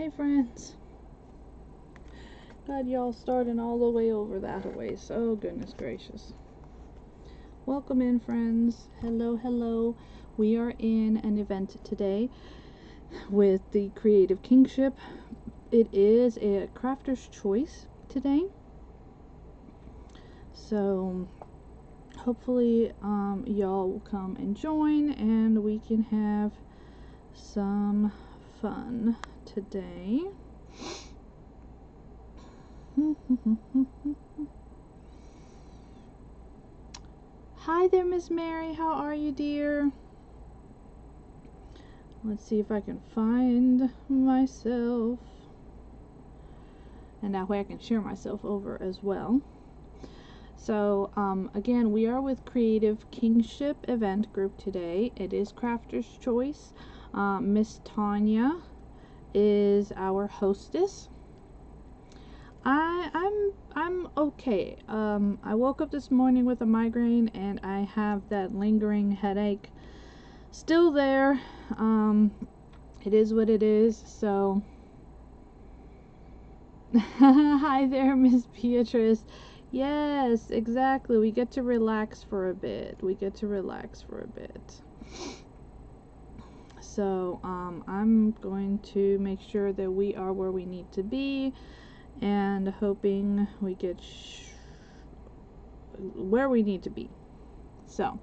Hey friends. God, y'all starting all the way over that way. So goodness gracious. Welcome in, friends. Hello, hello. We are in an event today with the Creative Kinship. It is a crafter's choice today. So hopefully y'all will come and join and we can have some fun today. Hi there, Miss Mary. How are you, dear? Let's see if I can find myself. And that way I can share myself over as well. So, again, we are with Creative Kinship Event Group today. It is Crafter's Choice. Miss Tonya is our hostess. I'm okay. I woke up this morning with a migraine and I have that lingering headache still there. It is what it is. So hi there, Miss Beatrice. Yes, exactly. We get to relax for a bit. So I'm going to make sure that we are where we need to be and hoping we get where we need to be. So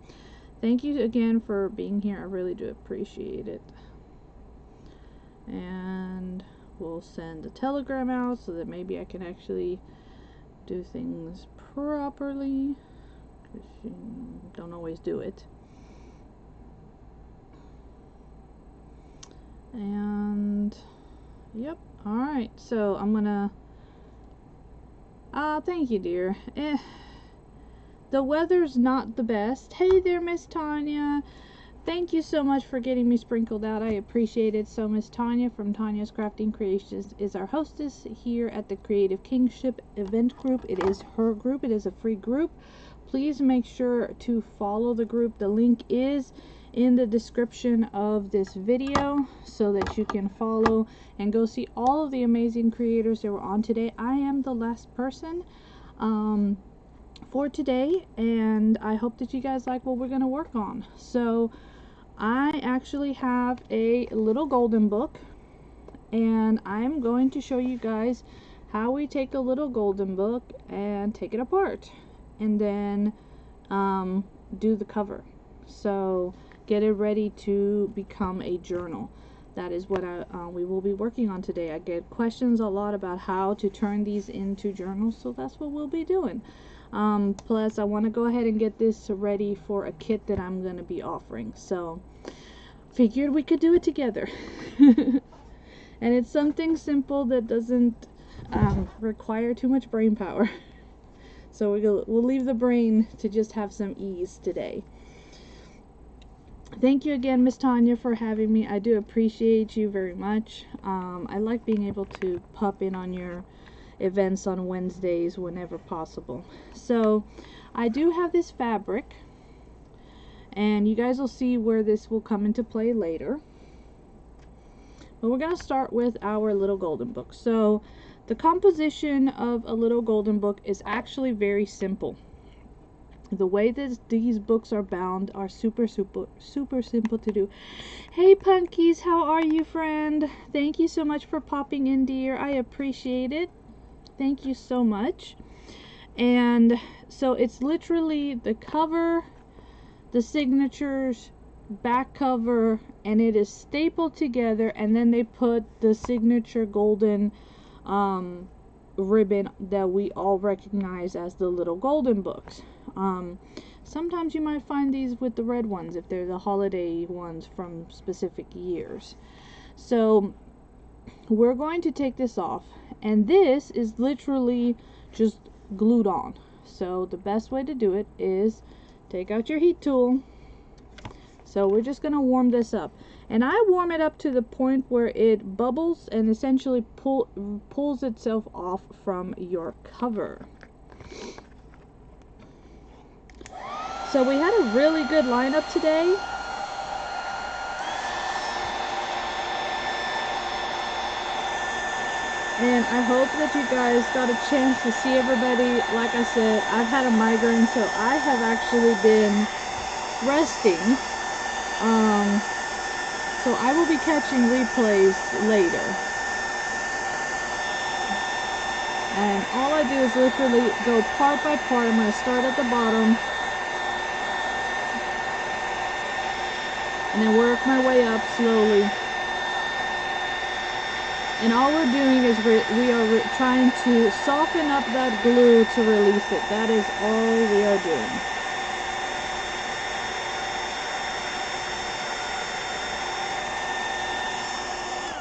thank you again for being here. I really do appreciate it. And we'll send a telegram out so that maybe I can actually do things properly, because you don't always do it. And yep, alright, so I'm gonna thank you, dear. The weather's not the best. Hey there, Miss Tonya. Thank you so much for getting me sprinkled out. I appreciate it. So Miss Tonya from Tonya's Crafty Creations is our hostess here at the Creative Kinship Event Group. It is her group. It is a free group. Please make sure to follow the group. The link is in the description of this video so that you can follow and go see all of the amazing creators that were on today. I am the last person for today, and I hope that you guys like what we're going to work on. So I actually have a little golden book, and I'm going to show you guys how we take a little golden book and take it apart and then do the cover. So get it ready to become a journal. That is what we will be working on today. I get questions a lot about how to turn these into journals, so that's what we'll be doing. Plus I want to go ahead and get this ready for a kit that I'm going to be offering. So figured we could do it together. And it's something simple that doesn't require too much brain power. So we'll leave the brain to just have some ease today. Thank you again, Miss Tonya, for having me. I do appreciate you very much. I like being able to pop in on your events on Wednesdays whenever possible. So I do have this fabric, and you guys will see where this will come into play later. But we're going to start with our little golden book. So the composition of a little golden book is actually very simple. The way that these books are bound are super simple to do. Hey Punkies, how are you, friend? Thank you so much for popping in, dear. I appreciate it. Thank you so much. And so it's literally the cover, the signatures, back cover, and it is stapled together, and then they put the signature golden ribbon that we all recognize as the little golden books. Sometimes you might find these with the red ones if they're the holiday ones from specific years. So we're going to take this off, and this is literally just glued on. So the best way to do it is take out your heat tool. So we're just going to warm this up, and I warm it up to the point where it bubbles and essentially pulls itself off from your cover. So we had a really good lineup today. And I hope that you guys got a chance to see everybody. Like I said, I've had a migraine, so I have actually been resting. So I will be catching replays later. And all I do is literally go part by part. I'm going to start at the bottom and then work my way up slowly. And all we're doing is we are trying to soften up that glue to release it. That is all we are doing.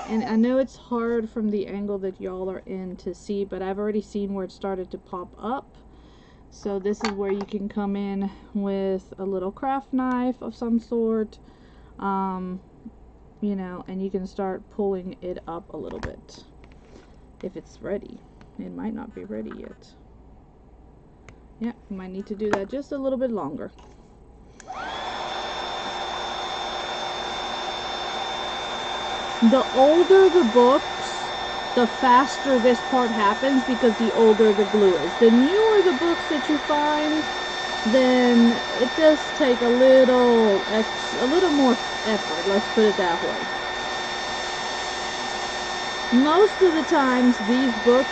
And I know it's hard from the angle that y'all are in to see, but I've already seen where it started to pop up. So this is where you can come in with a little craft knife of some sort, you know, and you can start pulling it up a little bit if it's ready. It might not be ready yet. Yeah, you might need to do that just a little bit longer. The older the books, the faster this part happens because the older the glue is. The newer the books that you find, then it does take a little more effort, let's put it that way. Most of the times these books,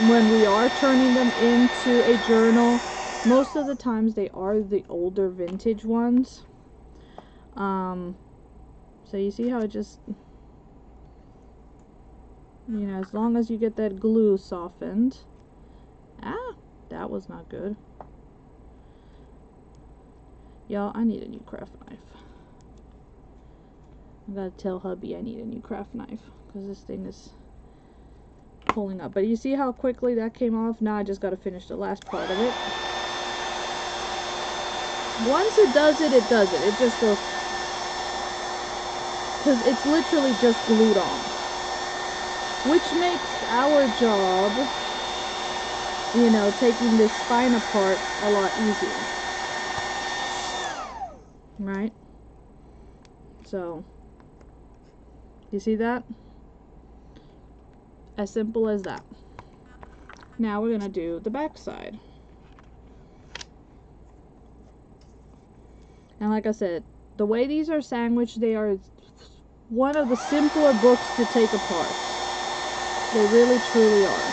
when we are turning them into a journal, most of the times they are the older vintage ones. So you see how it just, you know, as long as you get that glue softened. Ah, that was not good. Y'all, I need a new craft knife. I gotta tell hubby I need a new craft knife because this thing is pulling up. But you see how quickly that came off? Now I just gotta finish the last part of it. Once it does it, it does it. It just goes, because it's literally just glued on. Which makes our job, you know, taking this spine apart a lot easier. Right? So, you see that? As simple as that. Now we're going to do the back side. And like I said, the way these are sandwiched, they are one of the simpler books to take apart. They really, truly are.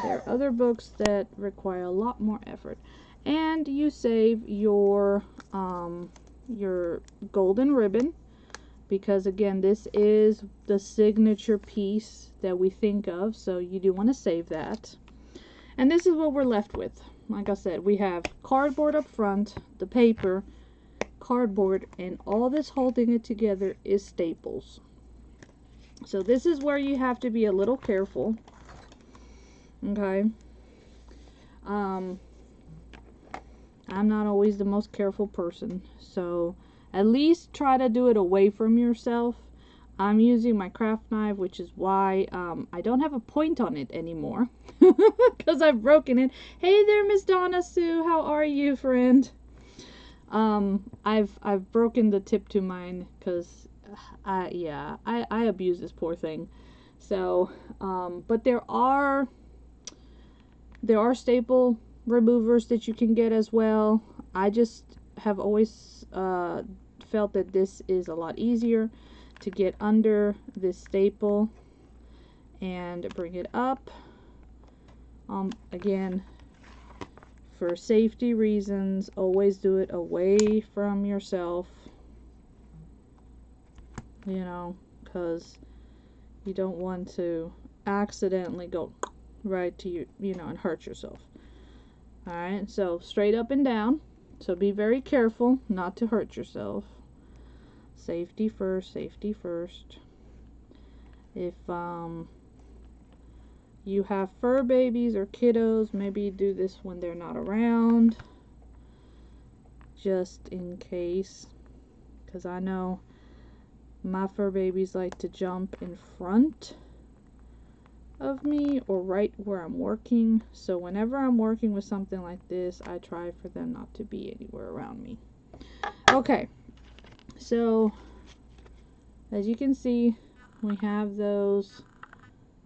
There are other books that require a lot more effort. And you save your golden ribbon, because again, this is the signature piece that we think of, so you do want to save that. And this is what we're left with. Like I said, we have cardboard up front, the paper, cardboard, and all this holding it together is staples. So this is where you have to be a little careful. Okay. I'm not always the most careful person, so at least try to do it away from yourself. I'm using my craft knife, which is why I don't have a point on it anymore because I've broken it. Hey there, Miss Donna Sue, how are you, friend? I've broken the tip to mine because I abuse this poor thing. So but there are staple removers that you can get as well. I just have always felt that this is a lot easier to get under this staple and bring it up. Again, for safety reasons, always do it away from yourself, you know, because you don't want to accidentally go right to you, you know, and hurt yourself. Alright, so straight up and down. So be very careful not to hurt yourself. Safety first, safety first. If you have fur babies or kiddos, maybe do this when they're not around, just in case, because I know my fur babies like to jump in front of me or right where I'm working. So whenever I'm working with something like this, I try for them not to be anywhere around me. Okay, so as you can see, we have those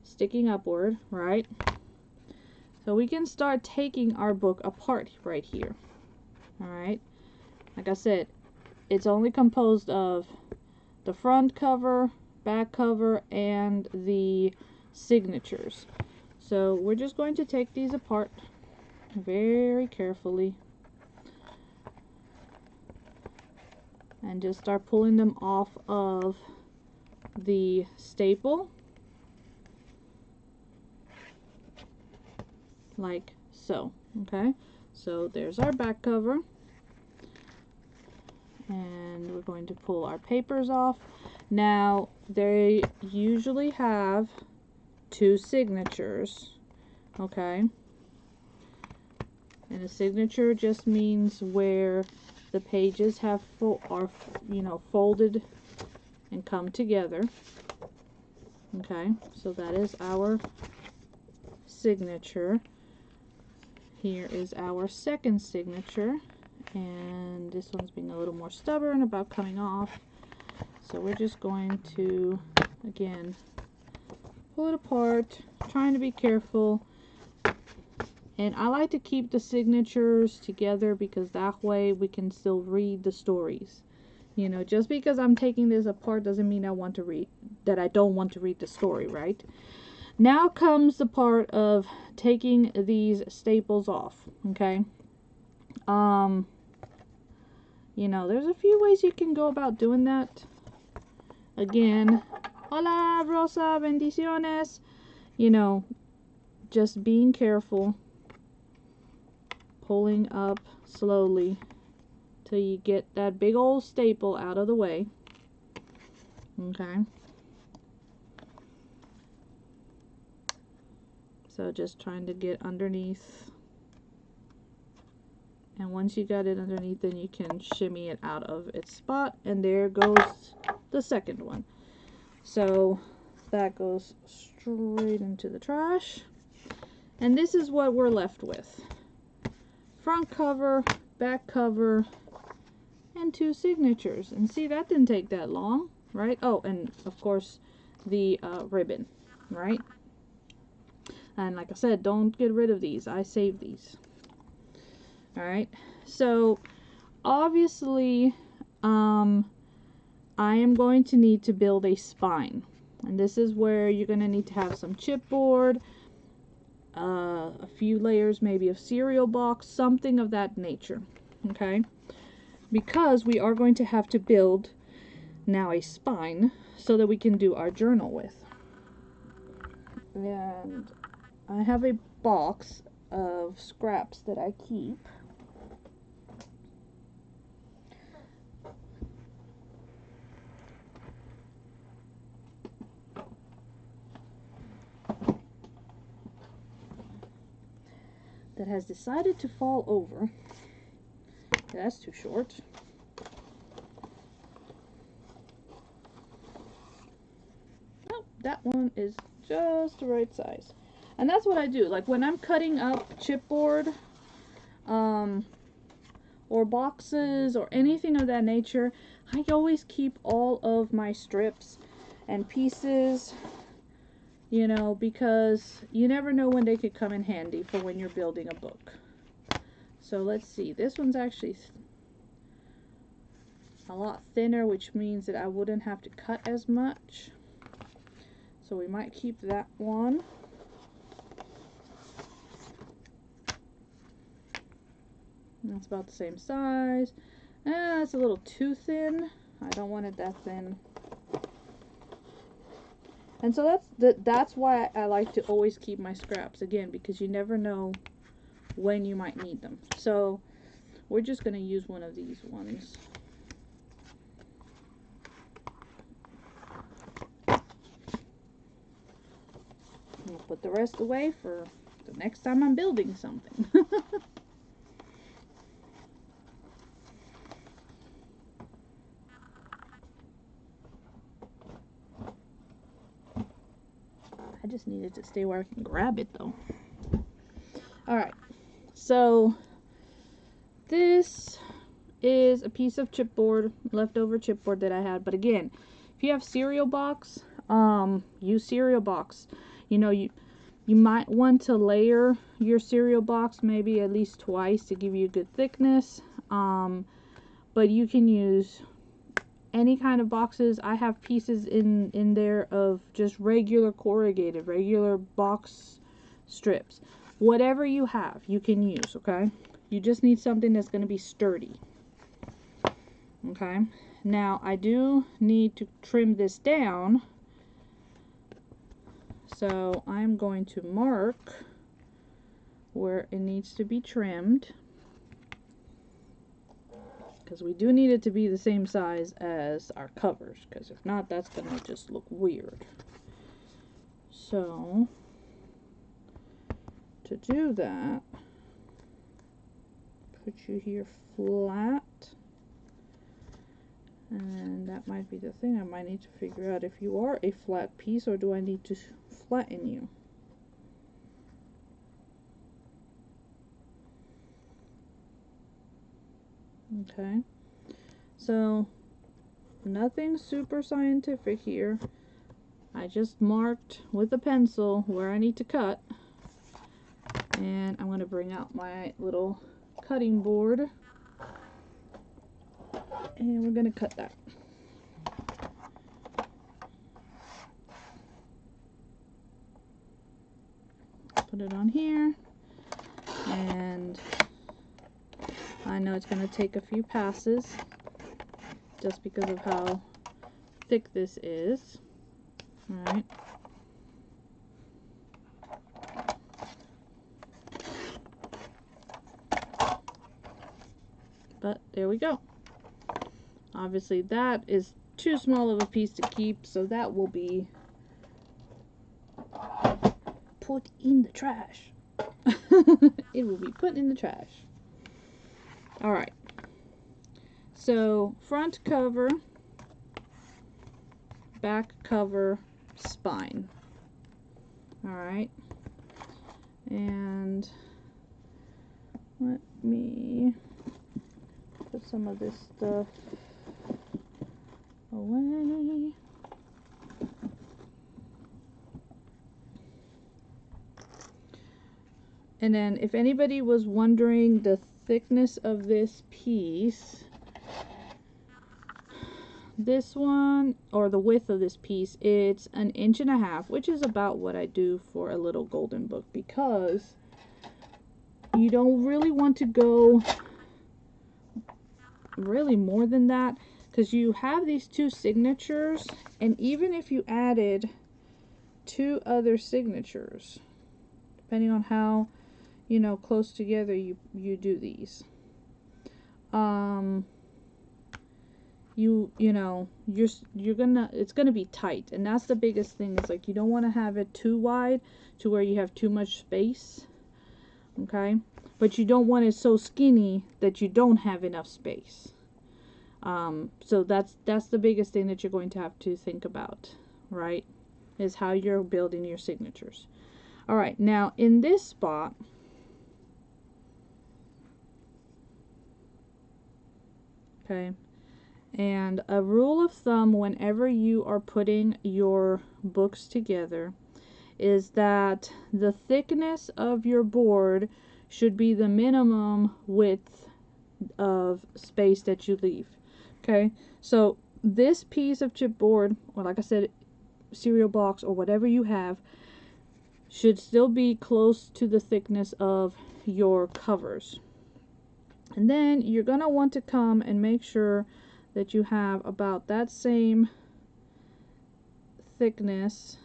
sticking upward, right? So we can start taking our book apart right here. Alright, like I said, it's only composed of the front cover, back cover, and the signatures. So we're just going to take these apart very carefully and just start pulling them off of the staple, like so. Okay, so there's our back cover, and we're going to pull our papers off. Now they usually have 2 signatures, okay, and a signature just means where the pages have folded and come together. Okay, so that is our signature. Here is our second signature, and this one's being a little more stubborn about coming off, so we're just going to again pull it apart, trying to be careful. And I like to keep the signatures together because that way we can still read the stories. You know, just because I'm taking this apart doesn't mean I don't want to read the story, right? Now comes the part of taking these staples off, okay? You know, there's a few ways you can go about doing that. Again, hola Rosa, bendiciones. You know, just being careful, pulling up slowly till you get that big old staple out of the way. Okay, so just trying to get underneath, and once you got it underneath, then you can shimmy it out of its spot, and there goes the second one. So that goes straight into the trash, and this is what we're left with: front cover, back cover, and 2 signatures. And see, that didn't take that long, right? Oh, and of course the ribbon, right? And like I said, don't get rid of these. I saved these. Alright, so obviously I am going to need to build a spine, and this is where you're going to need to have some chipboard, a few layers maybe of cereal box, something of that nature, okay? Because we are going to have to build now a spine so that we can do our journal with. And I have a box of scraps that I keep. That has decided to fall over. Okay, that's too short. Oh, that one is just the right size. And that's what I do. Like when I'm cutting up chipboard, or boxes or anything of that nature, I always keep all of my strips and pieces, you know, because you never know when they could come in handy for when you're building a book. So let's see, this one's actually a lot thinner, which means that I wouldn't have to cut as much. So we might keep that one. That's about the same size. It's a little too thin. I don't want it that thin. And so that's why I like to always keep my scraps, again, because you never know when you might need them. So we're just going to use one of these ones. I'll put the rest away for the next time I'm building something. I just needed to stay where I can grab it though. Alright, so this is a piece of chipboard, leftover chipboard that I had. But again, if you have cereal box, use cereal box. You know, you might want to layer your cereal box maybe at least twice to give you a good thickness. But you can use any kind of boxes. I have pieces in there of just regular corrugated, regular box strips. Whatever you have, you can use, okay? You just need something that's going to be sturdy. Okay? Now, I do need to trim this down. So, I'm going to mark where it needs to be trimmed, because we do need it to be the same size as our covers, because if not, that's going to just look weird. So, to do that, put you here flat, and that might be the thing. I might need to figure out if you are a flat piece, or do I need to flatten you? Okay, so nothing super scientific here. I just marked with a pencil where I need to cut, and I'm going to bring out my little cutting board, and we're going to cut that. Put it on here, and I know it's going to take a few passes just because of how thick this is. Alright. But there we go. Obviously that is too small of a piece to keep, so that will be put in the trash. It will be put in the trash. Alright. So, front cover, back cover, spine. Alright. And let me put some of this stuff away. And then if anybody was wondering the thickness of this piece, this one, or the width of this piece, it's 1.5 inches, which is about what I do for a little golden book, because you don't really want to go really more than that, because you have these 2 signatures, and even if you added 2 other signatures, depending on how, you know, close together you do these, you know, it's gonna be tight, and that's the biggest thing. Is like, you don't want to have it too wide to where you have too much space, okay, but you don't want it so skinny that you don't have enough space. So that's the biggest thing that you're going to have to think about, right, is how you're building your signatures. All right, now in this spot, okay, and a rule of thumb whenever you are putting your books together is that the thickness of your board should be the minimum width of space that you leave. Okay, so this piece of chipboard, or like I said, cereal box, or whatever you have, should still be close to the thickness of your covers. And then you're going to want to come and make sure that you have about that same thickness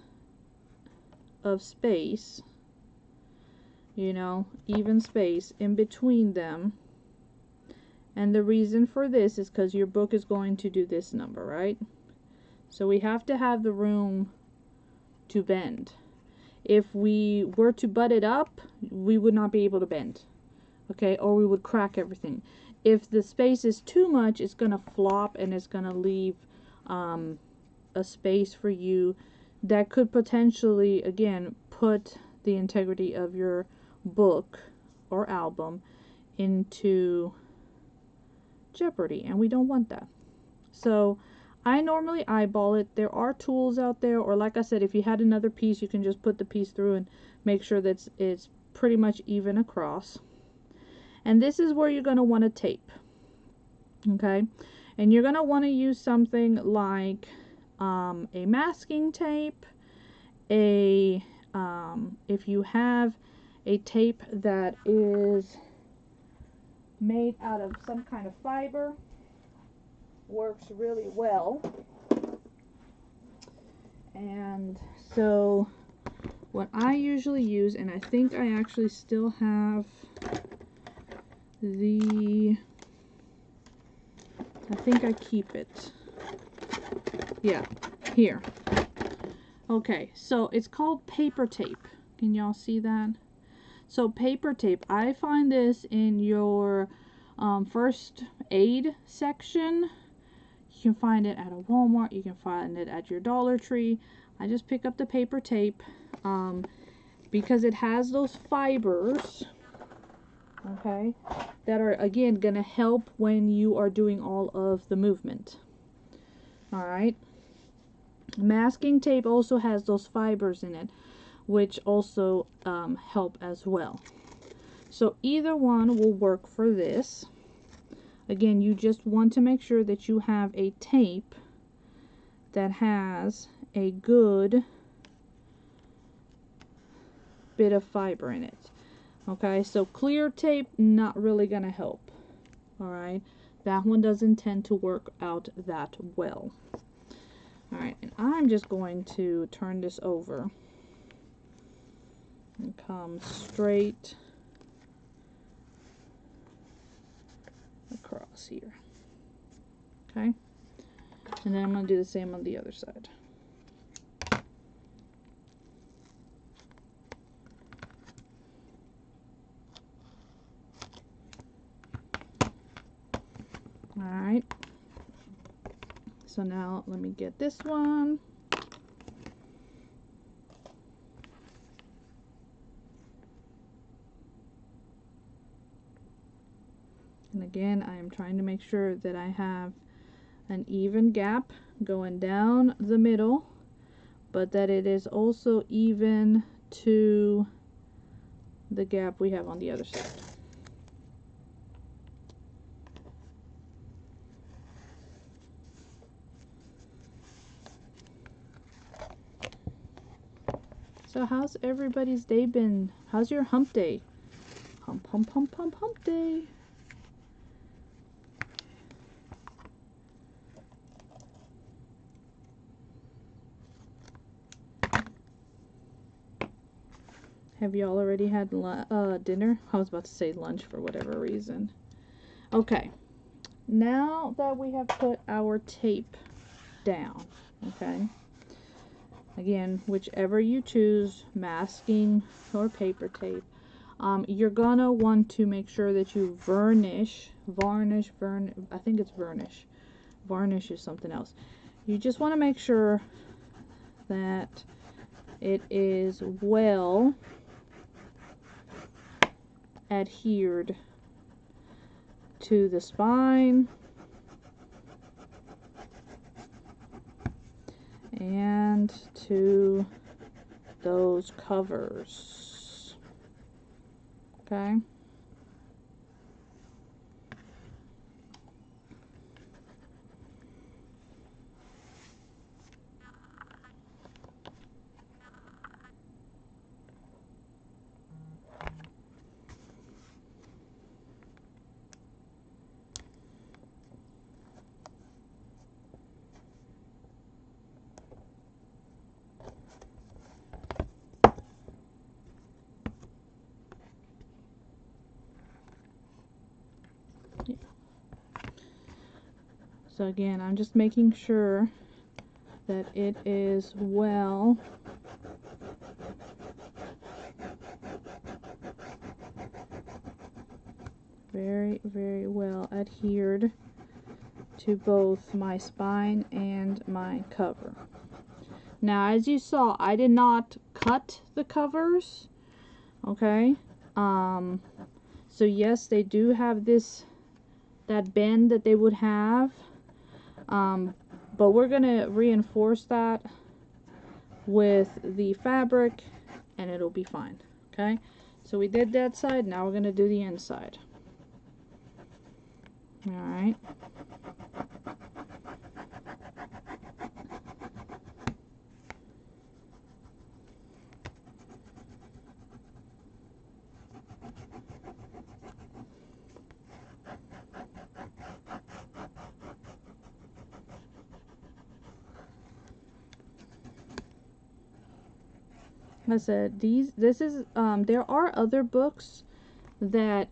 of space, you know, even space in between them. And the reason for this is because your book is going to do this number, right? So we have to have the room to bend. If we were to butt it up, we would not be able to bend, okay, or we would crack everything. If the space is too much, it's going to flop, and it's going to leave a space for you that could potentially, again, put the integrity of your book or album into jeopardy, and we don't want that. So I normally eyeball it. There are tools out there, or like I said, if you had another piece, you can just put the piece through and make sure that it's pretty much even across. And this is where you're going to want to tape. Okay? And you're going to want to use something like a masking tape, if you have a tape that is made out of some kind of fiber, works really well. And so what I usually use, and I think I actually still have I think I keep it. Yeah, here. Okay, so it's called paper tape. Can y'all see that? So paper tape, I find this in your first aid section. You can find it at a Walmart. You can find it at your Dollar Tree. I just pick up the paper tape because it has those fibers, okay, that are, again, going to help when you are doing all of the movement. Alright. Masking tape also has those fibers in it, which also help as well. So either one will work for this. Again, you just want to make sure that you have a tape that has a good bit of fiber in it. Okay, so clear tape, not really going to help. Alright, that one doesn't tend to work out that well. Alright, and I'm just going to turn this over and come straight across here. Okay, and then I'm going to do the same on the other side. Alright, so now let me get this one. And again, I am trying to make sure that I have an even gap going down the middle, but that it is also even to the gap we have on the other side. So how's everybody's day been? How's your hump day? Hump, hump, hump, hump, hump day. Have y'all already had dinner? I was about to say lunch for whatever reason. Okay, now that we have put our tape down, okay, again, whichever you choose, masking or paper tape, you're gonna want to make sure that you varnish, I think it's varnish. Varnish is something else. You just want to make sure that it is well adhered to the spine and to those covers. Okay. So again, I'm just making sure that it is well very, very well adhered to both my spine and my cover. Now, as you saw, I did not cut the covers, okay? So yes, they do have that bend that they would have, But we're going to reinforce that with the fabric and it'll be fine. Okay, so we did that side, now we're going to do the inside. Alright. I said there are other books that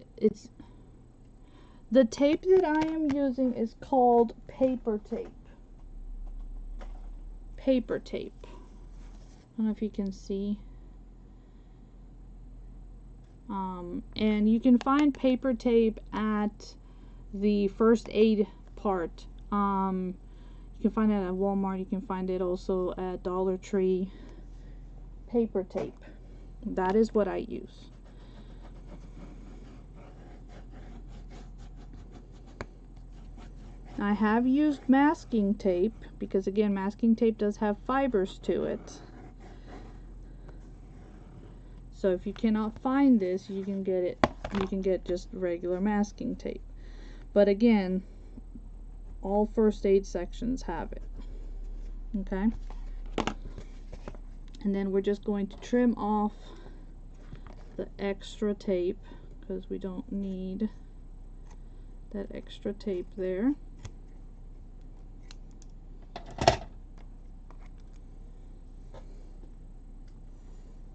the tape that I am using is called paper tape. Paper tape. I don't know if you can see. And you can find paper tape at the first aid part. You can find it at Walmart. You can find it also at Dollar Tree. Paper tape. That is what I use. I have used masking tape because again, masking tape does have fibers to it. So if you cannot find this, you can get just regular masking tape. But again, all first aid sections have it. Okay? And then we're just going to trim off the extra tape because we don't need that extra tape there.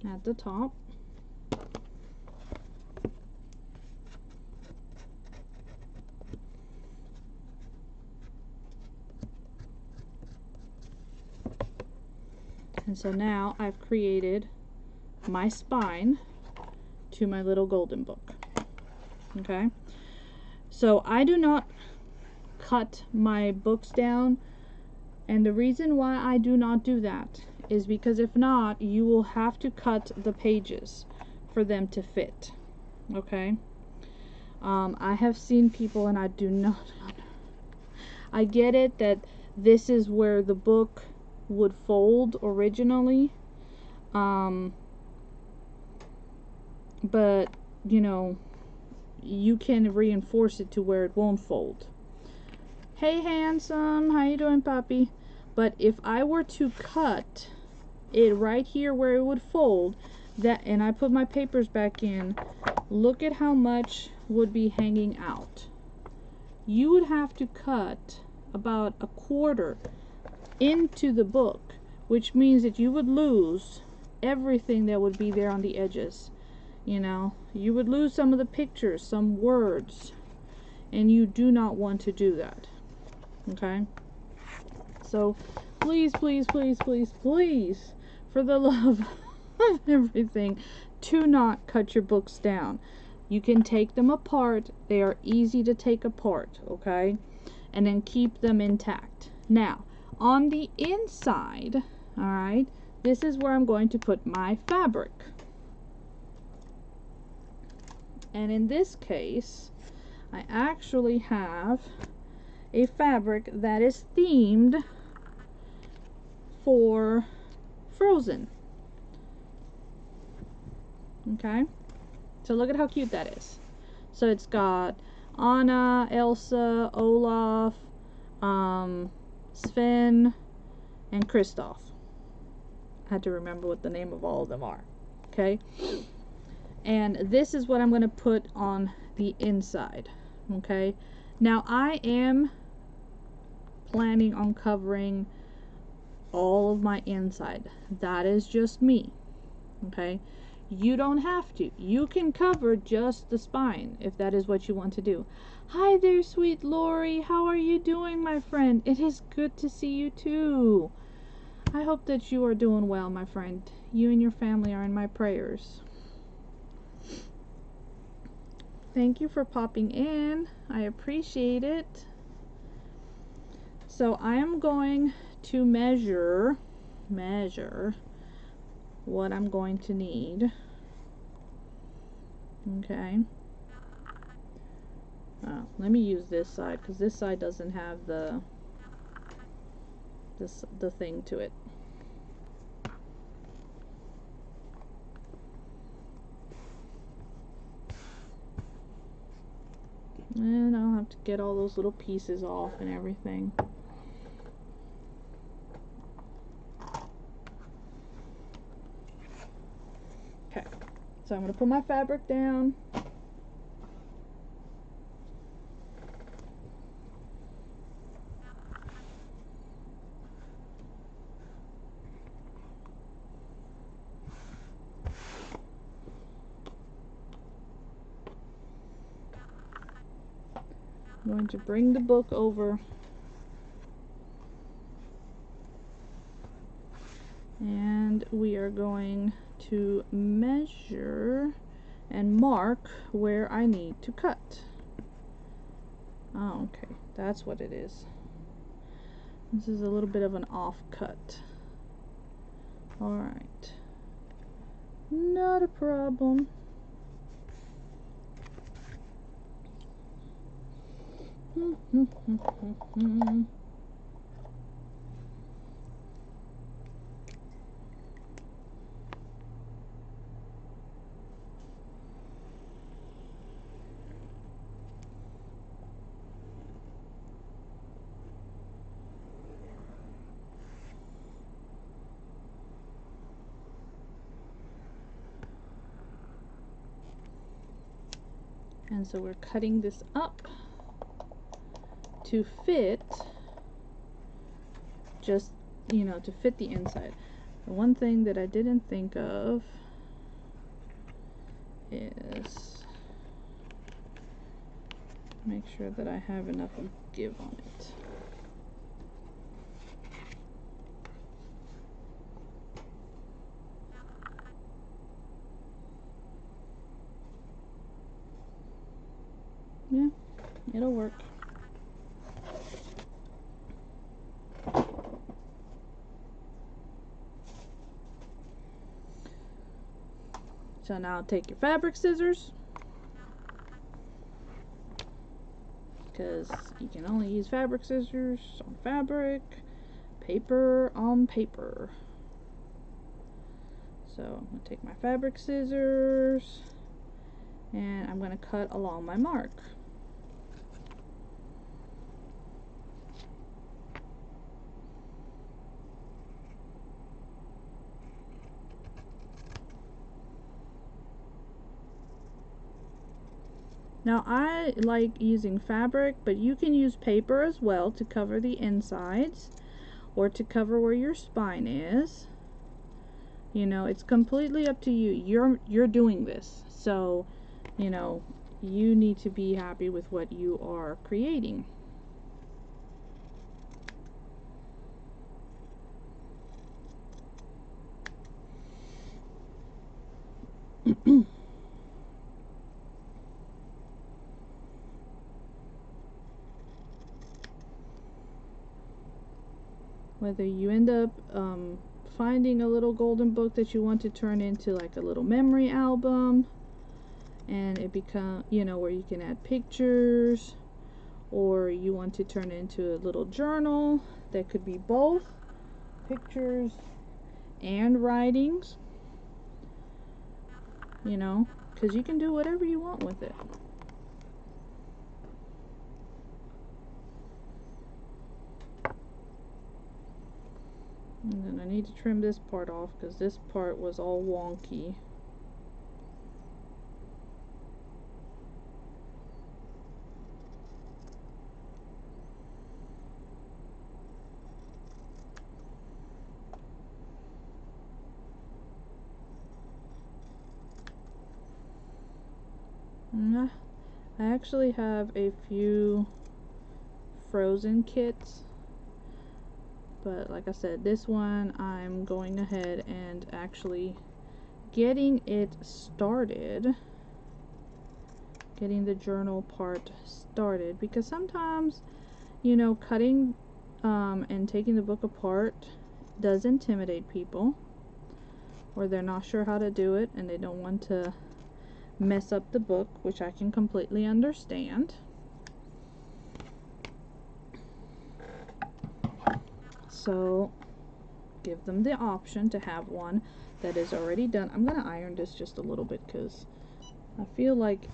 At the top. And so now I've created my spine to my little golden book. Okay, so I do not cut my books down, and the reason why I do not do that is because if not, you will have to cut the pages for them to fit. Okay, I have seen people, and I do not. I get it that this is where the book would fold originally, but you know, you can reinforce it to where it won't fold. Hey handsome, how you doing, puppy? But if I were to cut it right here where it would fold, that, and I put my papers back in, look at how much would be hanging out. You would have to cut about a quarter into the book, which means that you would lose everything that would be there on the edges. You know, you would lose some of the pictures, some words, and you do not want to do that. Okay, so please, please, please, please, please, for the love of everything, do not cut your books down. You can take them apart. They are easy to take apart, okay, and then keep them intact. Now on the inside, all right, this is where I'm going to put my fabric. And in this case, I actually have a fabric that is themed for Frozen. Okay, so look at how cute that is. So it's got Anna, Elsa, Olaf, Sven, and Kristoff. I had to remember what the name of all of them are. Okay, and this is what I'm going to put on the inside. Okay, now I am planning on covering all of my inside. That is just me. Okay, you don't have to. You can cover just the spine if that is what you want to do. Hi there, sweet Lori. How are you doing, my friend? It is good to see you too. I hope that you are doing well, my friend. You and your family are in my prayers. Thank you for popping in. I appreciate it. So I am going to measure what I'm going to need. Okay. Let me use this side because this side doesn't have the the thing to it. And I'll have to get all those little pieces off and everything. Okay, so I'm going to put my fabric down. I'm going to bring the book over and we are going to measure and mark where I need to cut. Oh, okay, that's what it is. This is a little bit of an off cut. Alright, not a problem. And so we're cutting this up to fit, just, you know, to fit the inside. The one thing that I didn't think of is make sure that I have enough give on it. Yeah, it'll work. So now take your fabric scissors, because you can only use fabric scissors on fabric, paper on paper. So I'm going to take my fabric scissors and I'm going to cut along my mark. Now I like using fabric, but you can use paper as well to cover the insides or to cover where your spine is. You know, it's completely up to you. You're doing this, so you know, you need to be happy with what you are creating. Whether you end up finding a little golden book that you want to turn into like a little memory album, and it become, you know, where you can add pictures, or you want to turn it into a little journal that could be both pictures and writings, you know, because you can do whatever you want with it. And then I need to trim this part off because this part was all wonky. I actually have a few frozen kits, but like I said, this one I'm going ahead and actually getting it started, getting the journal part started, because sometimes, you know, cutting and taking the book apart does intimidate people, or they're not sure how to do it and they don't want to mess up the book, which I can completely understand. So give them the option to have one that is already done. I'm gonna iron this just a little bit because I feel like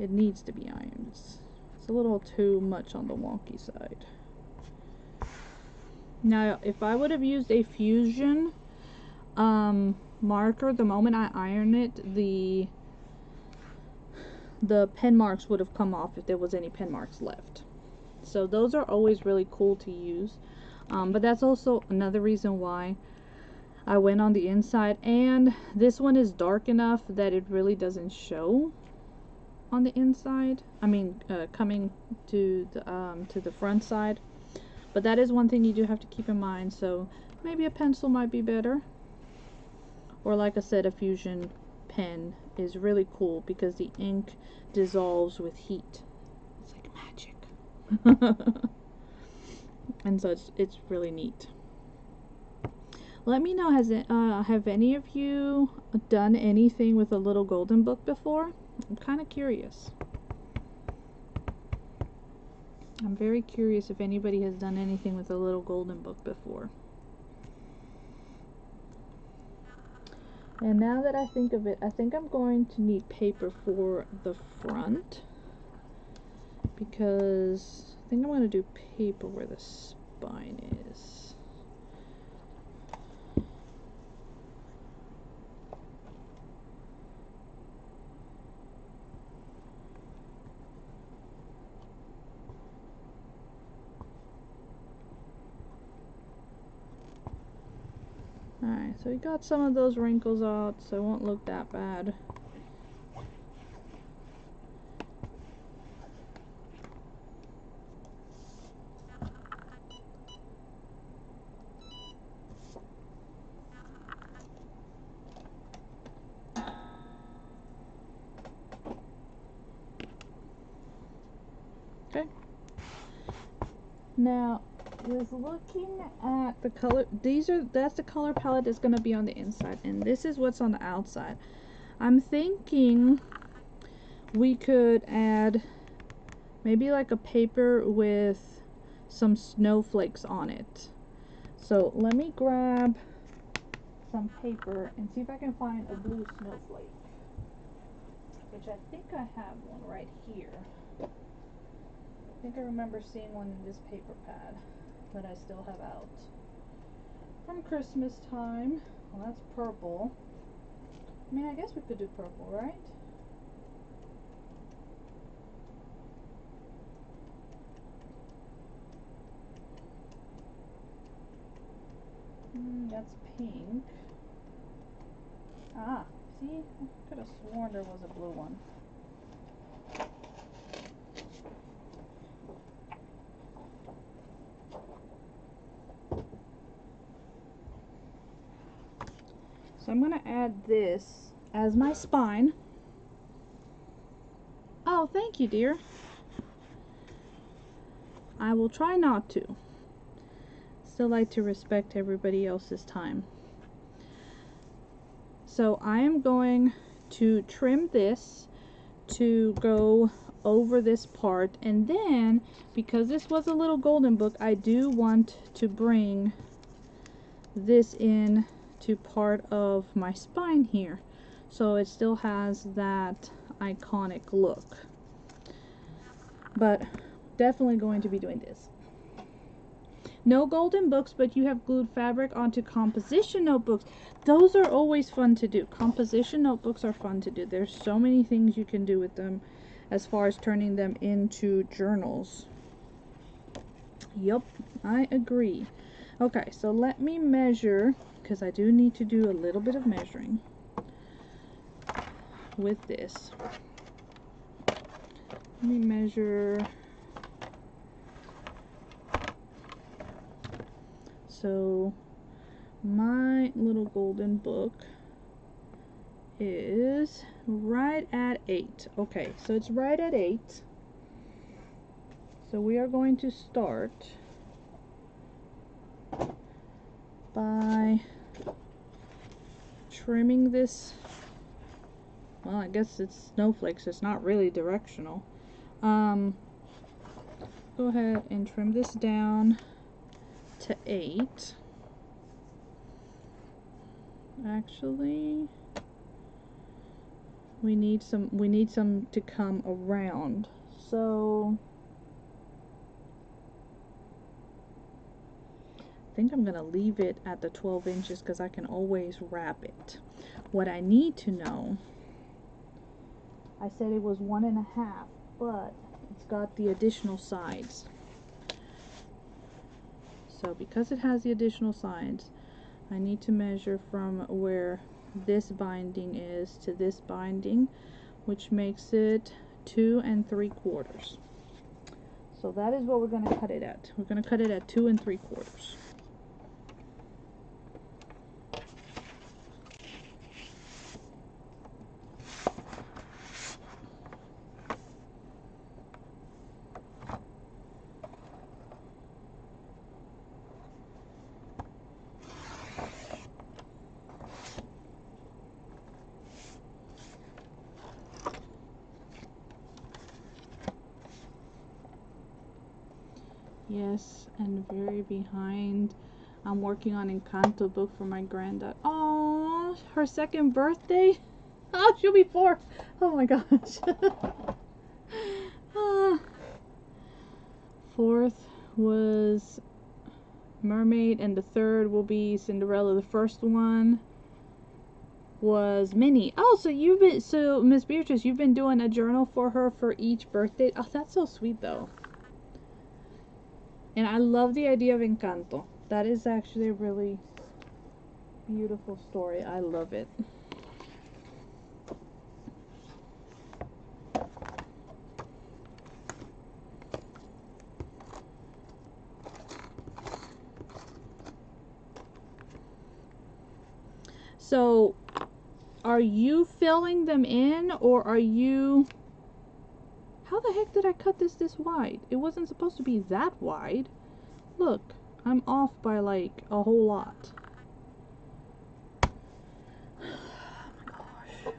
it needs to be ironed. It's a little too much on the wonky side. Now, if I would have used a fusion marker, the moment I iron it, the pen marks would have come off if there was any pen marks left. So those are always really cool to use. But that's also another reason why I went on the inside. And this one is dark enough that it really doesn't show on the inside. I mean, coming to the front side. But that is one thing you do have to keep in mind. So maybe a pencil might be better. Or like I said, a fusion pen is really cool because the ink dissolves with heat. It's like magic. And so it's really neat. Let me know, have any of you done anything with a little golden book before? I'm kind of curious. I'm very curious if anybody has done anything with a little golden book before. And now that I think of it, I think I'm going to need paper for the front, because I think I'm going to do paper where the spine is. Alright, so we got some of those wrinkles out, so it won't look that bad. Okay. Now, was looking at the color, that's the color palette that's going to be on the inside, and this is what's on the outside. I'm thinking we could add maybe like a paper with some snowflakes on it. So let me grab some paper and see if I can find a blue snowflake, which I think I have one right here. I think I remember seeing one in this paper pad that I still have out from Christmas time. Well, that's purple. I mean, I guess we could do purple, right? That's pink. Ah, see? I could have sworn there was a blue one. So I'm going to add this as my spine. Oh, thank you, dear. I will try not to. Still like to respect everybody else's time. So I am going to trim this to go over this part, and then because this was a little golden book, I do want to bring this in to part of my spine here, so it still has that iconic look. But definitely going to be doing this. No golden books, but you have glued fabric onto composition notebooks. Those are always fun to do. Composition notebooks are fun to do. There's so many things you can do with them as far as turning them into journals. Yup, I agree. Okay, so let me measure, because I do need to do a little bit of measuring with this. Let me measure. So my little golden book is right at 8. Okay, so it's right at 8. So we are going to start by trimming this. Well, I guess it's snowflakes, it's not really directional. Go ahead and trim this down to 8. Actually, we need some to come around. So I think I'm gonna leave it at the 12 inches because I can always wrap it. What I need to know, I said it was 1.5, but it's got the additional sides. So because it has the additional sides, I need to measure from where this binding is to this binding, which makes it 2 3/4. So that is what we're going to cut it at. We're going to cut it at 2 3/4. Yes, and very behind. I'm working on Encanto book for my granddaughter. Oh, her 2nd birthday? Oh, she'll be 4. Oh my gosh. 4th was Mermaid, and the 3rd will be Cinderella. The first one was Minnie. Oh, so Miss Beatrice, you've been doing a journal for her for each birthday. Oh, that's so sweet though. And I love the idea of Encanto. That is actually a really beautiful story. I love it. So, are you filling them in, or are you... How the heck did I cut this wide? It wasn't supposed to be that wide. Look, I'm off by like a whole lot. Oh my gosh.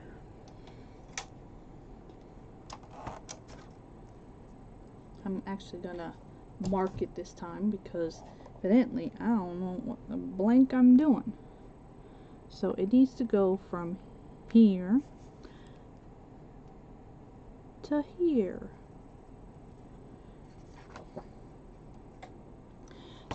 I'm actually gonna mark it this time because evidently I don't know what the blank I'm doing. So it needs to go from here to here.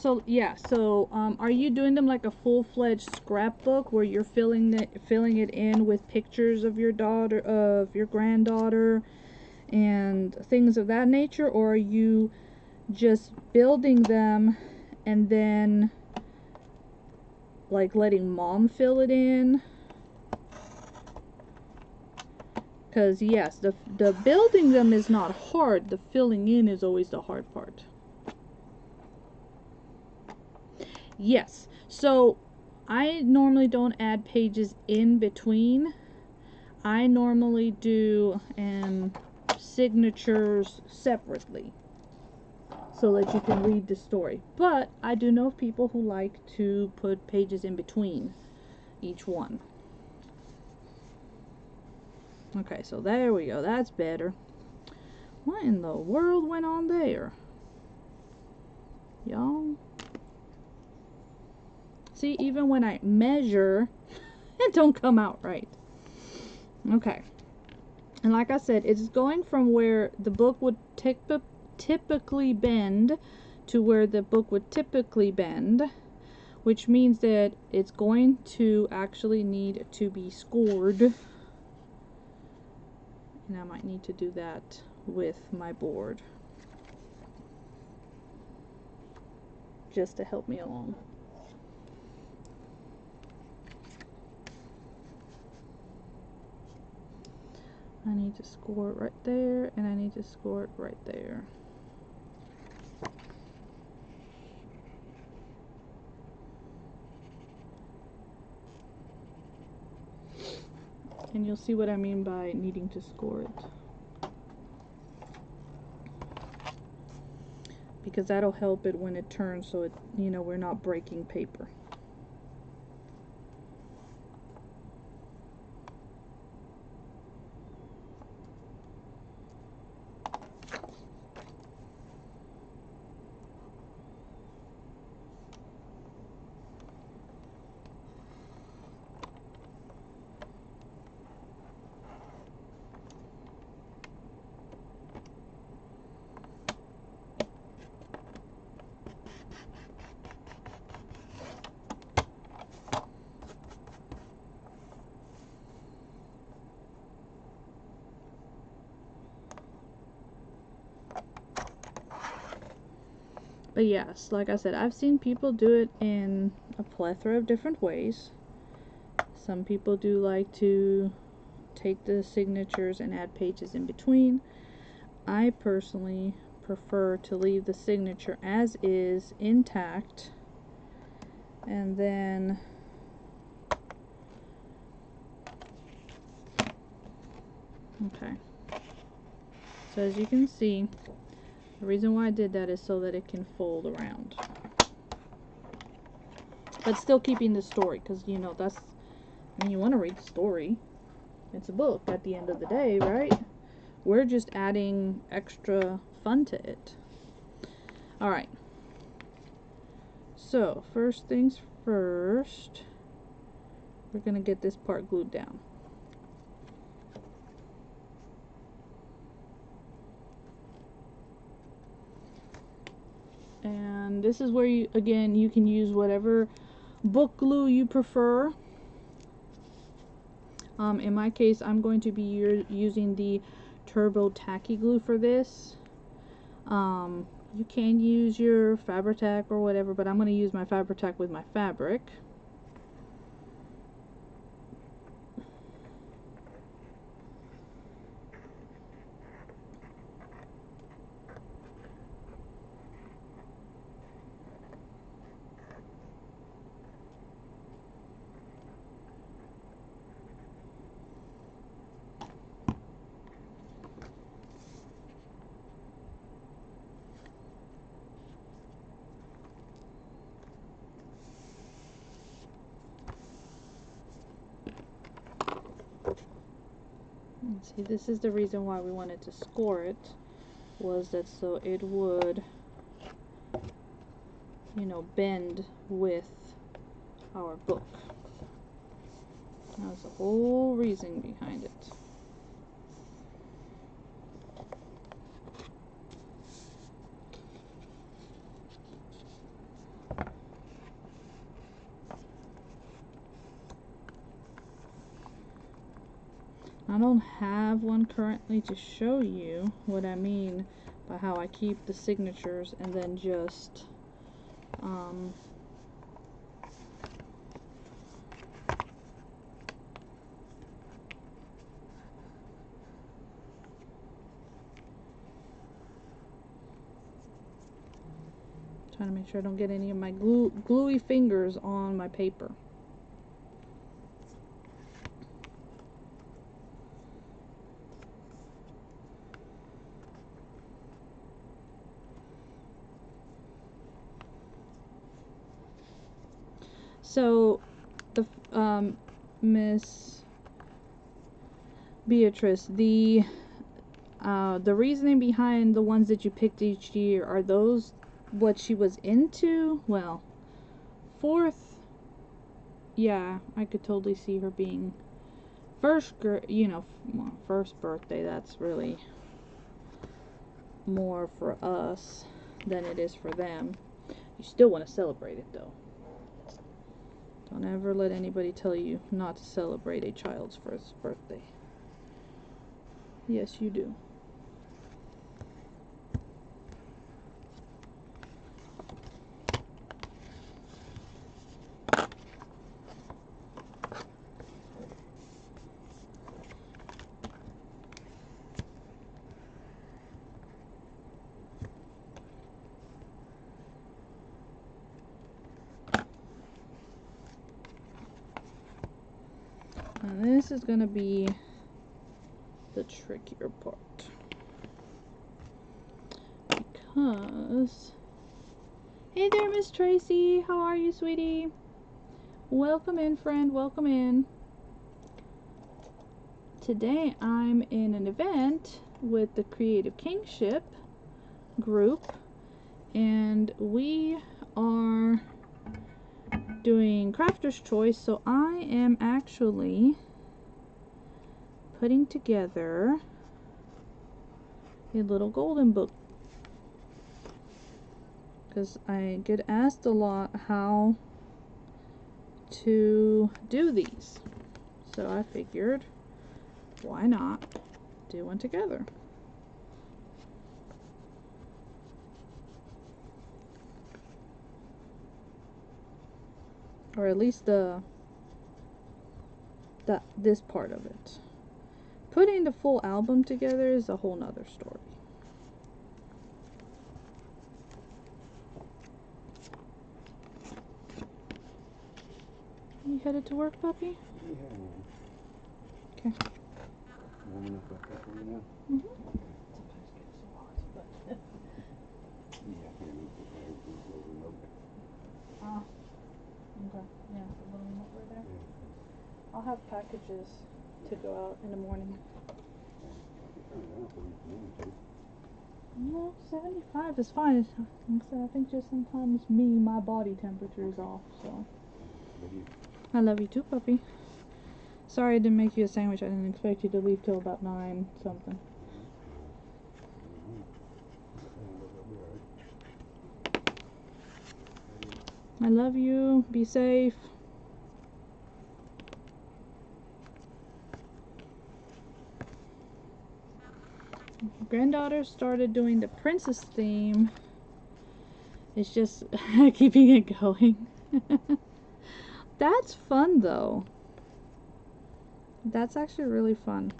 So yeah, so are you doing them like a full-fledged scrapbook where you're filling it in with pictures of your daughter, of your granddaughter, and things of that nature, or are you just building them and then like letting mom fill it in? Because yes, the building them is not hard, the filling in is always the hard part. Yes, so I normally don't add pages in between. I normally do signatures separately so that you can read the story. But I do know people who like to put pages in between each one. Okay, so there we go. That's better. What in the world went on there? Y'all? See, even when I measure, it don't come out right. Okay. And like I said, it's going from where the book would typically bend to where the book would typically bend, which means that it's going to actually need to be scored. And I might need to do that with my board just to help me along. I need to score it right there, and I need to score it right there. And you'll see what I mean by needing to score it. Because that'll help it when it turns so it, you know, we're not breaking paper. But yes, like I said, I've seen people do it in a plethora of different ways. Some people do like to take the signatures and add pages in between. I personally prefer to leave the signature as is, intact, and then okay. So as you can see, the reason why I did that is so that it can fold around. But still keeping the story, because you know that's, I mean, you want to read the story. It's a book at the end of the day, right? We're just adding extra fun to it. Alright. So, first things first, we're going to get this part glued down. And this is where you, again, you can use whatever book glue you prefer. In my case, I'm going to be using the Turbo Tacky Glue for this. You can use your Fabri-Tac or whatever, but I'm going to use my Fabri-Tac with my fabric. See, this is the reason why we wanted to score it, was that so it would, you know, bend with our book. That was the whole reason behind it. I don't have one currently to show you what I mean by how I keep the signatures and then just trying to make sure I don't get any of my gluey fingers on my paper. So, the Miss Beatrice, the reasoning behind the ones that you picked each year, are those what she was into? Well, fourth, yeah, I could totally see her being first, you know, first birthday. That's really more for us than it is for them. You still want to celebrate it though. Don't ever let anybody tell you not to celebrate a child's first birthday. Yes, you do. And this is going to be the trickier part. Because... Hey there, Miss Tracy. How are you, sweetie? Welcome in, friend. Welcome in. Today I'm in an event with the Creative Kinship Group, and we are doing Crafter's Choice, so I am actually putting together a little golden book, because I get asked a lot how to do these, so I figured why not do one together. or at least this part of it. Putting the full album together is a whole nother story. You headed to work, puppy? Yeah. Okay. Warming up like that for you now? Mm-hmm. Yeah, I can't even put my everything's over and over. Ah. Okay. Yeah, the little one over there. Yeah. I'll have packages to go out in the morning. I can turn it down for you if you want to. No, 75 is fine. I think just sometimes my body temperature is off, so. Love you. I love you too, puppy. Sorry I didn't make you a sandwich. I didn't expect you to leave till about 9 something. I love you. Be safe. Granddaughter started doing the princess theme. It's just keeping it going. That's fun though. That's actually really fun.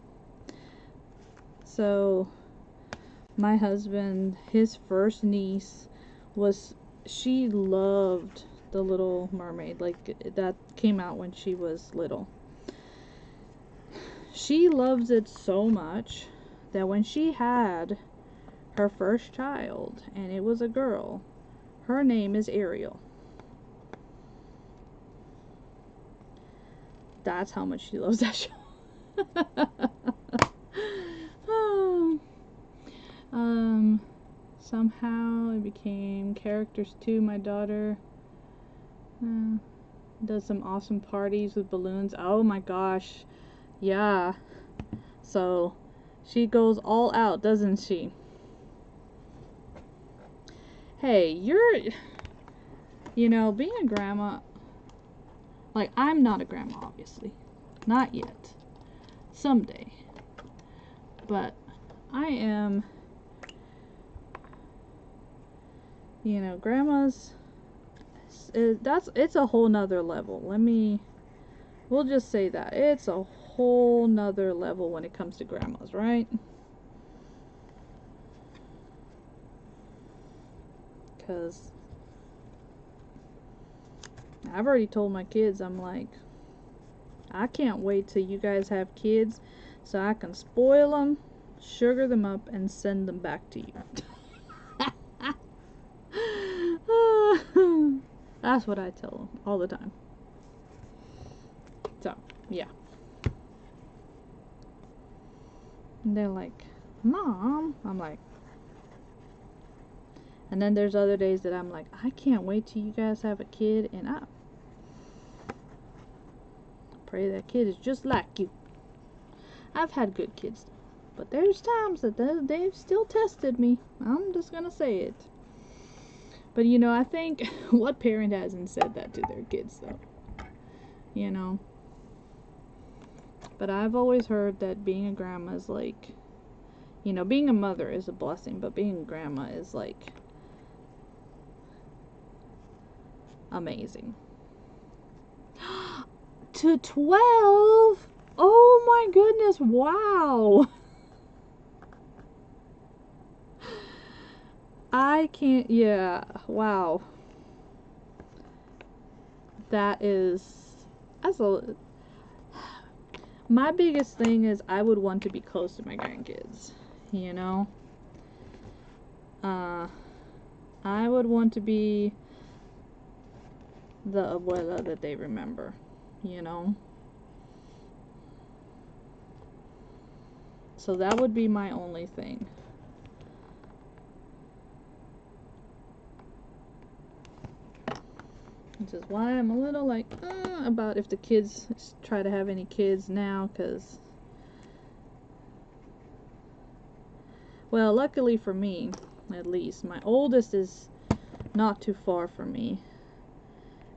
So my husband, his first niece she loved The Little Mermaid. Like, that came out when she was little. She loves it so much that when she had her first child, and it was a girl, her name is Ariel. That's how much she loves that show. Somehow it became characters too. My daughter does some awesome parties with balloons. Oh my gosh. Yeah. So she goes all out, doesn't she? Hey, being a grandma, like, I'm not a grandma, obviously. Not yet. Someday. But I am, grandmas, it's a whole nother level. We'll just say that. It's a whole nother level when it comes to grandmas, right? Because I've already told my kids, I'm like, I can't wait till you guys have kids so I can spoil them, sugar them up, and send them back to you. That's what I tell them all the time. So, yeah. And they're like, Mom. I'm like, and then there's other days that I'm like, I can't wait till you guys have a kid, and I pray that kid is just like you. I've had good kids, but there's times that they've still tested me. I'm just gonna say it. But I think, what parent hasn't said that to their kids though? But I've always heard that being a grandma is like, being a mother is a blessing, but being a grandma is like amazing. To 12? Oh my goodness, wow. I can't, yeah, wow. That's my biggest thing is I would want to be close to my grandkids, I would want to be the abuela that they remember, So that would be my only thing. Which is why I'm a little like, about if the kids try to have any kids now, because, well, luckily for me, at least, my oldest is not too far from me.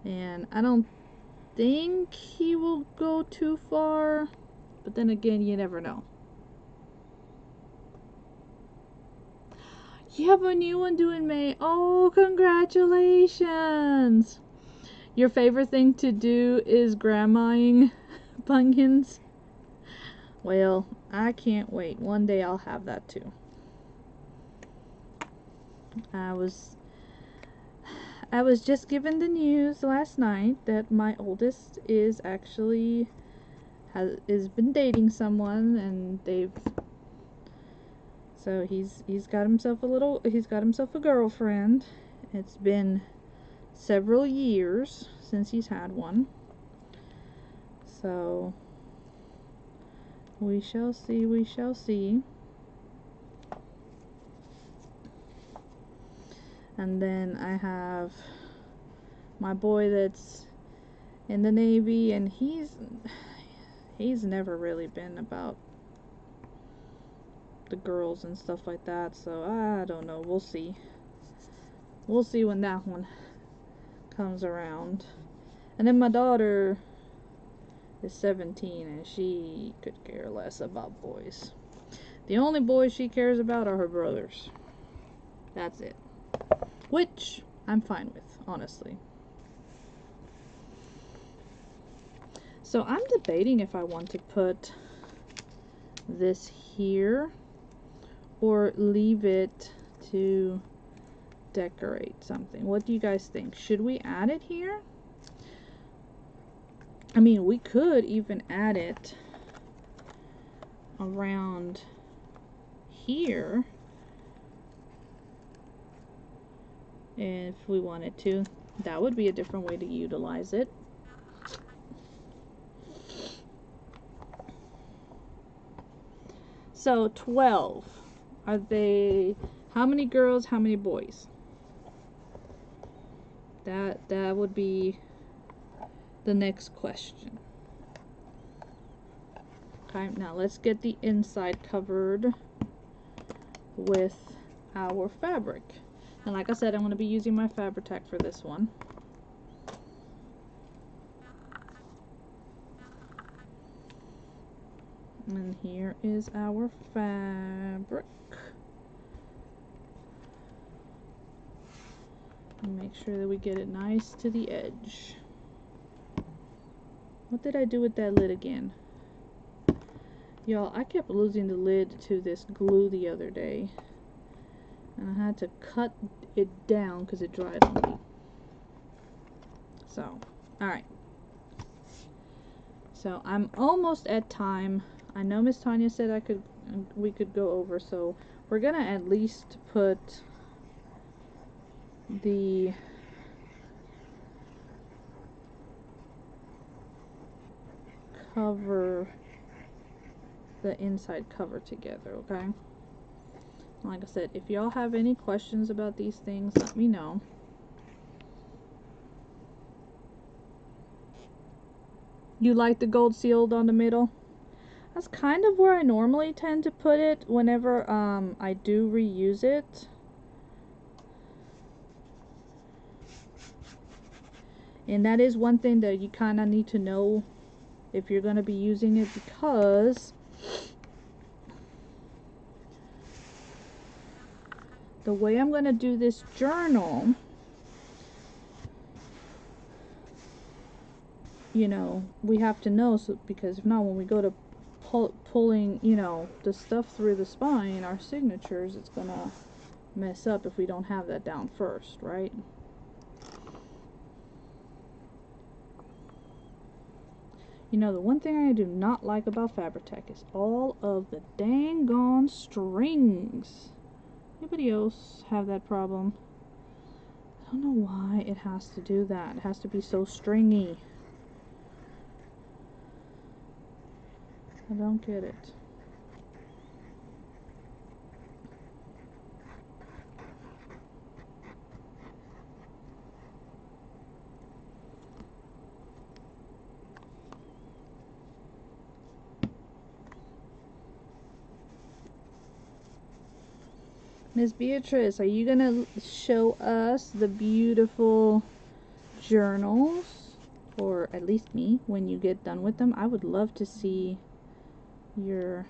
And I don't think he will go too far, but then again, you never know. You have a new one due in May. Oh, congratulations! Your favorite thing to do is grandmaing pumpkins? Well, I can't wait. One day I'll have that too. I was just given the news last night that my oldest is actually has been dating someone, and he's got himself a girlfriend. It's been several years since he's had one. So we shall see, we shall see. And then I have my boy that's in the Navy, and he's never really been about the girls and stuff like that, so I don't know. We'll see. We'll see when that one comes around. And then my daughter is 17, and she could care less about boys. The only boys she cares about are her brothers. That's it. Which I'm fine with, honestly. So I'm debating if I want to put this here or leave it to decorate something. What do you guys think? Should we add it here? I mean, we could even add it around here if we wanted to. That would be a different way to utilize it. So 12. Are they, how many girls, how many boys? That would be the next question. Okay, now let's get the inside covered with our fabric. And like I said, I'm going to be using my Fabri-Tac for this one. And here is our fabric. And make sure that we get it nice to the edge. What did I do with that lid again? Y'all, I kept losing the lid to this glue the other day. And I had to cut it down because it dried on me. So, alright. So, I'm almost at time. I know Miss Tonya said we could go over, so we're gonna at least put the cover, the inside cover together, okay? Like I said, if y'all have any questions about these things, let me know. You like the gold sealed on the middle? That's kind of where I normally tend to put it whenever I do reuse it. And that is one thing that you kind of need to know if you're going to be using it, because the way I'm going to do this journal, you know, we have to know, so because if not, when we go to pulling, you know, the stuff through the spine, our signatures, it's going to mess up if we don't have that down first, right? You know, the one thing I do not like about Fabri-Tac is all of the dang gone strings. Anybody else have that problem? I don't know why it has to do that. It has to be so stringy. I don't get it. Miss Beatrice, are you gonna show us the beautiful journals, or at least me, when you get done with them? I would love to see your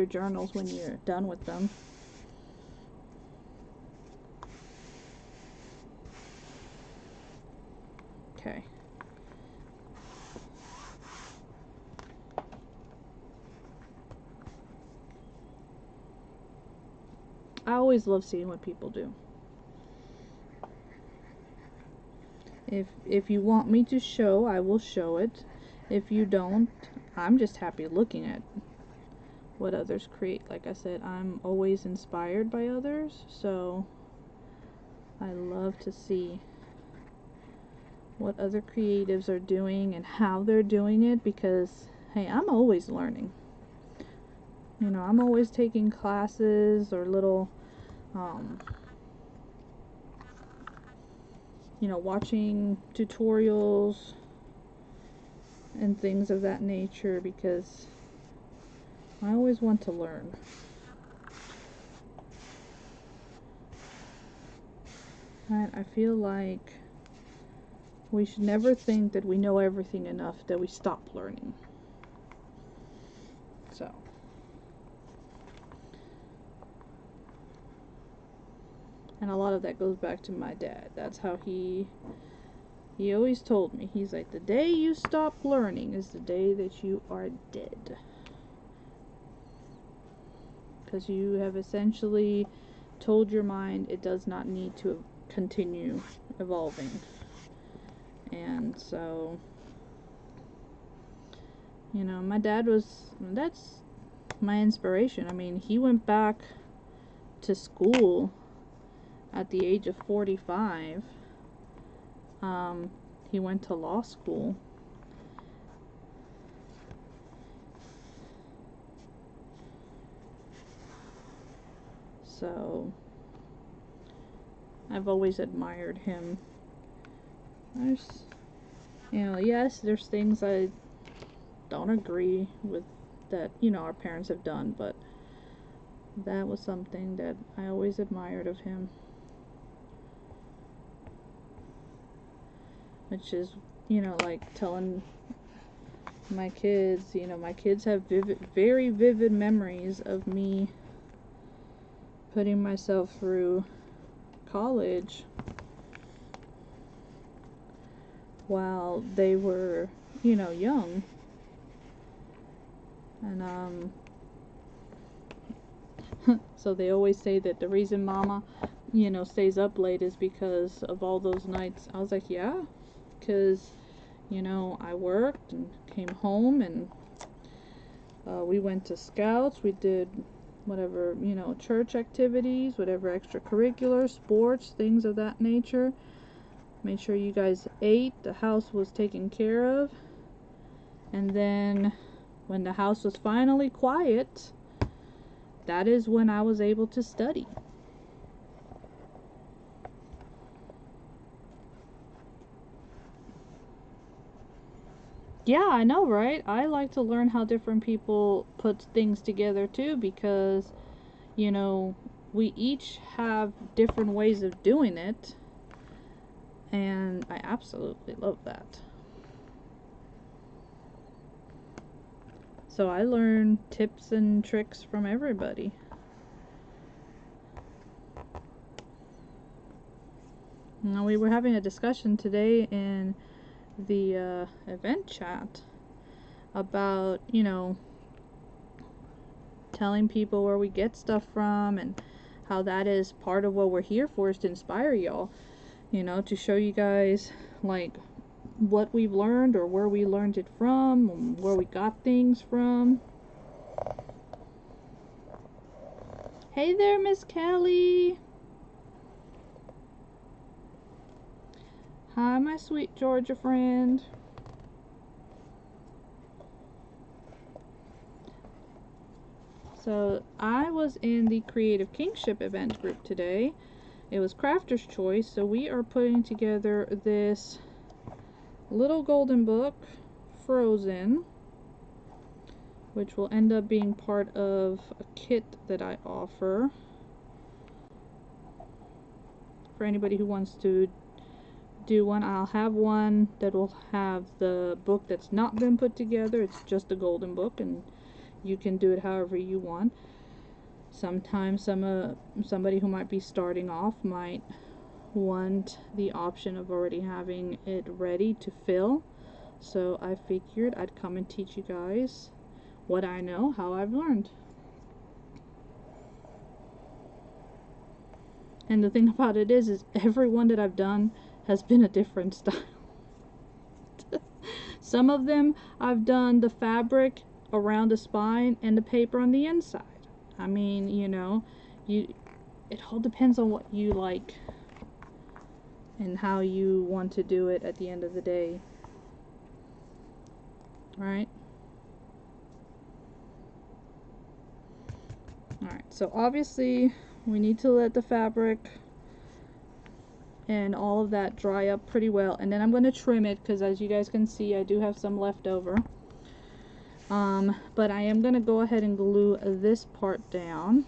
journals when you're done with them. I always love seeing what people do. If you want me to show, I will show it. If you don't, I'm just happy looking at what others create. Like I said, I'm always inspired by others, so I love to see what other creatives are doing and how they're doing it, because hey, I'm always learning. You know, I'm always taking classes or little you know, watching tutorials and things of that nature, because I always want to learn. And I feel like we should never think that we know everything enough that we stop learning. So, and a lot of that goes back to my dad. That's how he always told me. He's like, the day you stop learning is the day that you are dead. Because you have essentially told your mind it does not need to continue evolving. And so, you know, my dad that's my inspiration. I mean, he went back to school at the age of 45. He went to law school. So I've always admired him. There's, you know, yes, there's things I don't agree with that, you know, our parents have done, but that was something that I always admired of him. Which is, you know, like telling my kids, you know, my kids have very vivid memories of me putting myself through college while they were, you know, young. And so they always say that the reason Mama, you know, stays up late is because of all those nights. I was like, yeah, because, you know, I worked and came home, and we went to scouts, we did whatever, you know, church activities, whatever extracurricular, sports, things of that nature. Made sure you guys ate, the house was taken care of, and then when the house was finally quiet, that is when I was able to study. Yeah, I know, right? I like to learn how different people put things together too, because, you know, we each have different ways of doing it, and I absolutely love that. So I learn tips and tricks from everybody. Now, we were having a discussion today in the event chat about, you know, telling people where we get stuff from, and how that is part of what we're here for, is to inspire y'all, you know, to show you guys like what we've learned, or where we learned it from, and where we got things from. Hey there, Miss Kelly. Hi, my sweet Georgia friend. So I was in the Creative Kinship Event Group today. It was Crafter's Choice, so we are putting together this little golden book, Frozen, which will end up being part of a kit that I offer for anybody who wants to do one. I'll have one that will have the book that's not been put together. It's just a golden book, and you can do it however you want. Sometimes somebody who might be starting off might want the option of already having it ready to fill. So I figured I'd come and teach you guys what I know, how I've learned. And the thing about it is every one that I've done has been a different style. Some of them I've done the fabric around the spine and the paper on the inside. I mean, you know, it all depends on what you like and how you want to do it at the end of the day. Right? Alright, so obviously we need to let the fabric and all of that dry up pretty well, and then I'm going to trim it because, as you guys can see, I do have some left over. But I am going to go ahead and glue this part down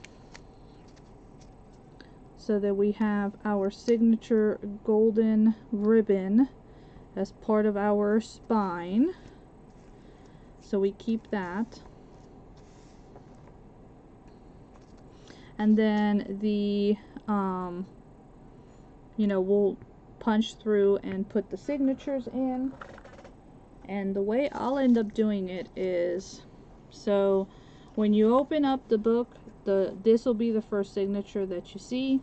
so that we have our signature golden ribbon as part of our spine. So we keep that. And then the you know, we'll punch through and put the signatures in. And the way I'll end up doing it is, so when you open up the book, this will be the first signature that you see.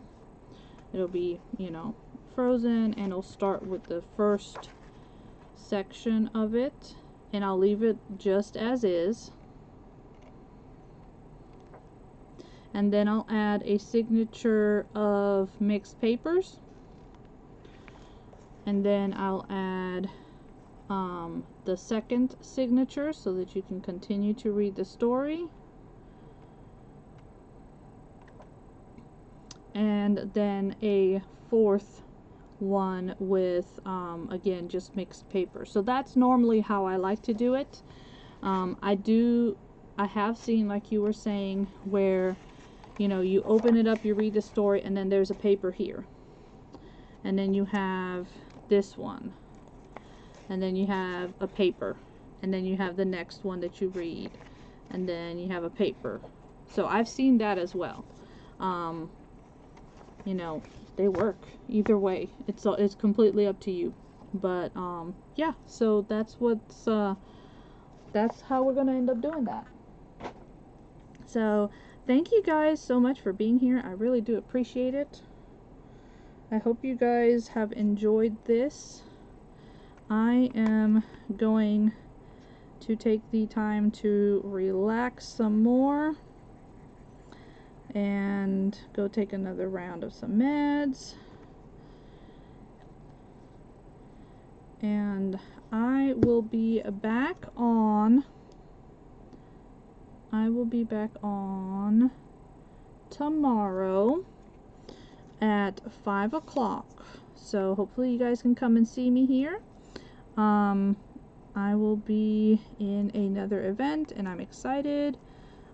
It'll be, you know, frozen, and it'll start with the first section of it, and I'll leave it just as is. And then I'll add a signature of mixed papers, and then I'll add the second signature so that you can continue to read the story, and then a fourth one with again just mixed paper. So that's normally how I like to do it. I have seen, like you were saying, where, you know, you open it up, you read the story, and then there's a paper here, and then you have this one, and then you have a paper, and then you have the next one that you read, and then you have a paper. So I've seen that as well. You know, they work either way. It's completely up to you. But yeah, so that's how we're gonna end up doing that. So thank you guys so much for being here. I really do appreciate it. I hope you guys have enjoyed this. I am going to take the time to relax some more and go take another round of some meds. And I will be back on tomorrow at 5 o'clock. So hopefully you guys can come and see me here. I will be in another event, and I'm excited.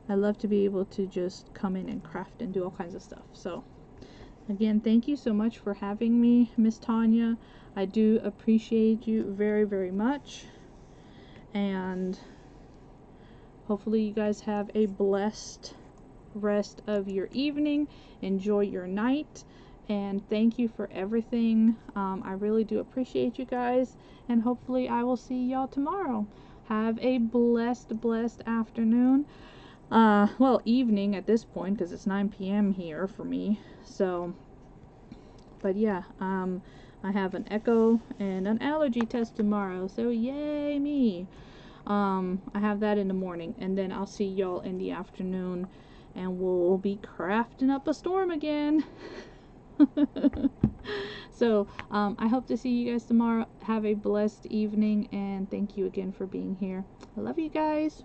I love to be able to just come in and craft and do all kinds of stuff. So again, thank you so much for having me, Miss Tonya. I do appreciate you very, very much. And hopefully you guys have a blessed rest of your evening. Enjoy your night. And thank you for everything. I really do appreciate you guys. And hopefully I will see y'all tomorrow. Have a blessed afternoon. Well, evening at this point, because it's 9 p.m. here for me. So, but yeah, I have an echo and an allergy test tomorrow. So yay me. I have that in the morning, and then I'll see y'all in the afternoon, and we'll be crafting up a storm again. So I hope to see you guys tomorrow. Have a blessed evening, and thank you again for being here. I love you guys.